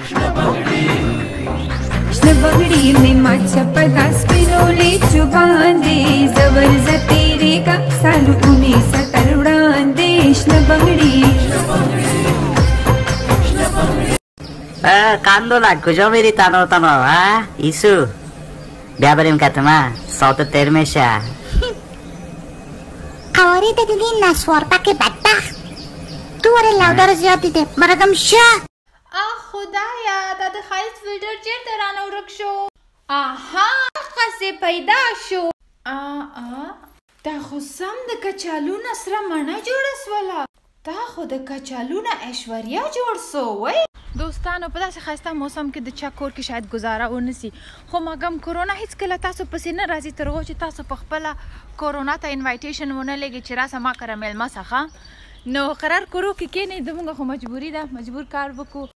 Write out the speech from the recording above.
شنه بغړي مې ماچه په لاس سپینولې چوباندې زور زه تېرېږه سالو اونیسه تر وړاندې شنه بغړي Kando lagu jo miri tano ha isu biabarim katama sautu termesha awari de dilin na swar pakai batah tu are louder ziyadi de maragam sha خدایا دا د خالص فلټر چیرته رانه ورک شو آها قصې پیدا شو دا خو سم د کچالو نه سره مڼه جوړه سوله دا خو د کچالو نه ایشوریا جوړ سو وای دوستانو په داسې ښایسته موسم کې د چا کور کې شاید ګزاره ونسي خو مګم کورونا هیڅکله تاسو پسې نه راځي تر هغو چې تاسو په خپله کورونا ته انوایټیشن ونه لېږئ چې راسه ما کره میلمه څخه نو قرار کورو کې کښېنئ زموږ خو مجبوري ده مجبور کار وکړو